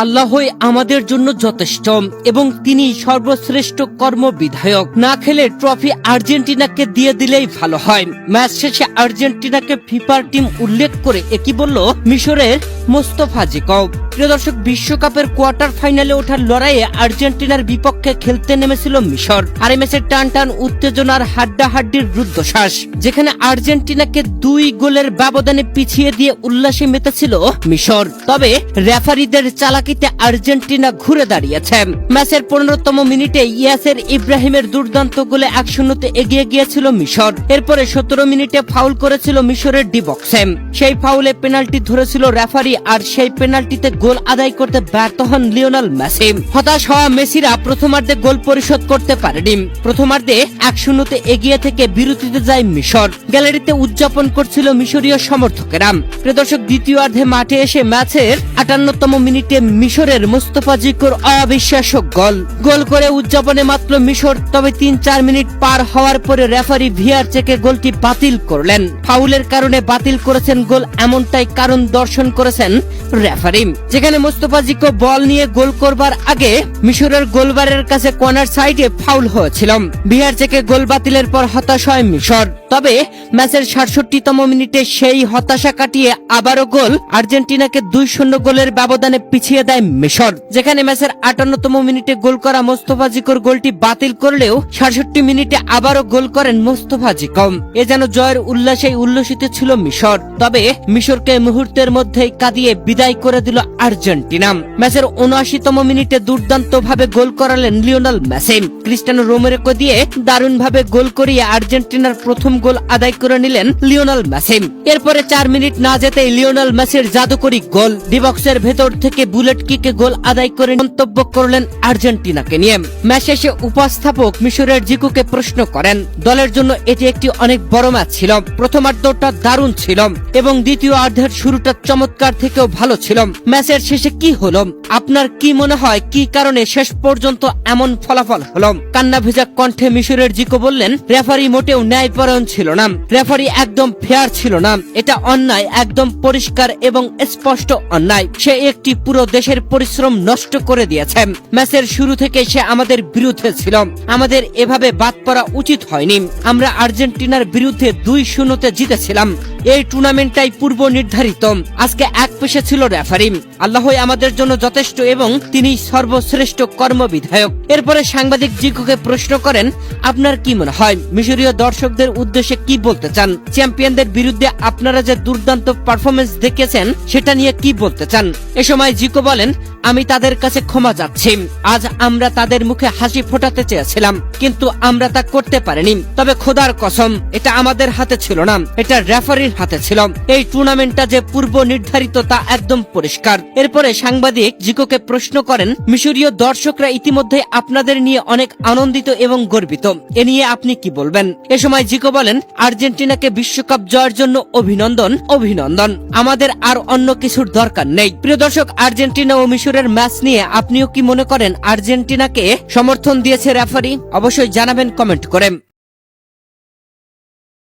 আল্লাহই আমাদের জন্য যথেষ্ট এবং তিনি সর্বশ্রেষ্ঠ কর্মবিধায়ক। না খেলে ট্রফি আর্জেন্টিনাকে দিয়ে দিলেই ভালো হয়। ম্যাচ শেষে আর্জেন্টিনাকে ফিফার টিম উল্লেখ করে একই বলল মিশরের মোস্তফা জিকভ। প্রিয় দর্শক, বিশ্বকাপের কোয়ার্টার ফাইনালে ওঠার লড়াইয়ে আর্জেন্টিনার বিপক্ষে খেলতে নেমেছিল মিশর। আর এই ম্যাচে টান টান উত্তেজনার হাড্ডাহাড্ডির রুদ্ধশ্বাস, যেখানে আর্জেন্টিনাকে 2 গোলের ব্যবধানে পিছিয়ে দিয়ে উল্লাসে মেতেছিল মিশর। তবে রেফারিদের চালাকিতে আর্জেন্টিনা ঘুরে দাঁড়িয়েছে। ম্যাচের 15তম মিনিটে ইয়াসের ইব্রাহিমের দুর্দান্ত গোলে 1-0 এগিয়ে গিয়েছিল মিশর। এরপরে 17 মিনিটে ফাউল করেছিল মিশরের ডি বক্সে। সেই ফাউলে পেনাল্টি ধরেছিল রেফারি, আর সেই পেনাল্টিতে গোল আদায় করতে ব্যর্থ হন লিওনেল মেসি। হতাশ হওয়া মেসিরা প্রথমার্ধে গোল পরিশোধ করতে পারেনি। প্রথমার্ধে 1-0 এগিয়ে থেকে বিরতিতে যায় মিশর। গ্যালারিতে উদযাপন করছিল মিশরীয় সমর্থকেরা। প্রিয় দর্শক, দ্বিতীয়ার্ধে মাঠে এসে ম্যাচের 58তম মিনিটে মিশরের মোস্তফা জিকভর অবিশ্বাস্য গোল করে উদযাপনে মাত্র মিশর। তবে 3-4 মিনিট পার হওয়ার পরে রেফারি ভিআর চেকে গোলটি বাতিল করলেন। ফাউলের কারণে বাতিল করেছেন গোল, এমনটাই কারণ দর্শন করেছেন রেফারি। যেখানে মোস্তফা জিকভ বল নিয়ে গোল করবার আগে মিশরের গোলবারের কাছে কর্নার সাইডে ফাউল হয়েছিল। ভিআর চেকে গোল বাতিলের পর হতাশ হয় মিশর। তবে ম্যাচের 67তম মিনিটে সেই হতাশা কাটিয়ে আবারও গোল, আর্জেন্টিনাকে 2-0 গোলের ব্যবধানে পিছিয়ে দেয় মিশর। যেখানে ম্যাচের 58তম মিনিটে গোল করা মোস্তফা জিকভর গোলটি বাতিল করলেও 67 মিনিটে আবারও গোল করেন মোস্তফা জিকভ। এ যেন জয়ের উল্লাসে উল্লসিত ছিল মিশর। তবে মিশরকে মুহূর্তের মধ্যেই কাঁদিয়ে বিদায় করে দিল আর্জেন্টিনা। ম্যাচের 79তম মিনিটে দুর্দান্ত ভাবে গোল করালেন লিওনেল মেসি। ক্রিস্টিয়ানো রোমেরোকে দিয়ে দারুণ ভাবে গোল করিয়ে আর্জেন্টিনার প্রথম গোল আদায় করে নিলেন লিওনেল মেসি। এরপরে 4 মিনিট না যেতেই লিওনেল মেসির জাদুকরি গোল। ডি বক্সের ভেতর থেকে বুলেট কিকে গোল আদায় করে মন্তব্য করলেন আর্জেন্টিনাকে নিয়ে। ম্যাচ শেষে উপস্থাপক মিশরের জিকুকে প্রশ্ন করেন, দলের জন্য এটি একটি অনেক বড় ম্যাচ ছিল। প্রথমার্ধটা দারুণ ছিল এবং দ্বিতীয়ার্ধের শুরুটা চমৎকার থেকেও ভালো ছিল। ম্যাচের শেষে কি হলো? আপনার কি মনে হয় কি কারণে শেষ পর্যন্ত এমন ফলাফল হলো? কান্না ভেজা কণ্ঠে মিশরের জিকো বললেন, রেফারি মোটেও ন্যায়পরায়ণ ছিল না। রেফারি একদম ফেয়ার ছিল না। এটা অন্যায়, একদম পরিষ্কার এবং স্পষ্ট অন্যায়। সে একটি পুরো দেশের পরিশ্রম নষ্ট করে দিয়েছে। ম্যাচের শুরু থেকে সে আমাদের বিরুদ্ধে ছিল। আমাদের এভাবে বাদ পড়া উচিত হয়নি। আমরা আর্জেন্টিনার বিরুদ্ধে 2-0 জিতেছিলাম। এই টুর্নামেন্টটাই পূর্ব নির্ধারিত। আজকে এক পেশে ছিল রেফারি। আল্লাহই আমাদের জন্য যথেষ্ট এবং তিনি সর্বশ্রেষ্ঠ কর্মবিধায়ক। এরপরে সাংবাদিক জিকোকে প্রশ্ন করেন, আপনার কি মনে হয় মিশরীয় দর্শকদের উদ্দেশ্যে কি বলতে চান? চ্যাম্পিয়নদের বিরুদ্ধে আপনারা যে দুর্দান্ত পারফরমেন্স দেখিয়েছেন সেটা নিয়ে কি বলতে চান? এ সময় জিকো বলেন, আমি তাদের কাছে ক্ষমা চাচ্ছি। আজ আমরা তাদের মুখে হাসি ফোটাতে চেয়েছিলাম, কিন্তু আমরা তা করতে পারিনি। তবে খোদার কসম, এটা আমাদের হাতে ছিল না, এটা রেফারির হাতে ছিল। এই টুর্নামেন্টটা যে পূর্ব নির্ধারিত তা একদম পরিষ্কার। এরপরে সাংবাদিক জিকোকে প্রশ্ন করেন, মিশরীয় দর্শকরা ইতিমধ্যে আপনাদের নিয়ে অনেক আনন্দিত এবং গর্বিত। এ নিয়ে আপনি কি বলবেন? এ সময় জিকো বলেন, আর্জেন্টিনাকে বিশ্বকাপ জয়ের জন্য অভিনন্দন। আমাদের আর অন্য কিছুর দরকার নেই। প্রিয় দর্শক, আর্জেন্টিনা ও মিশরের ম্যাচ নিয়ে আপনিও কি মনে করেন আর্জেন্টিনাকে সমর্থন দিয়েছে রেফারি? অবশ্যই জানাবেন কমেন্ট করে।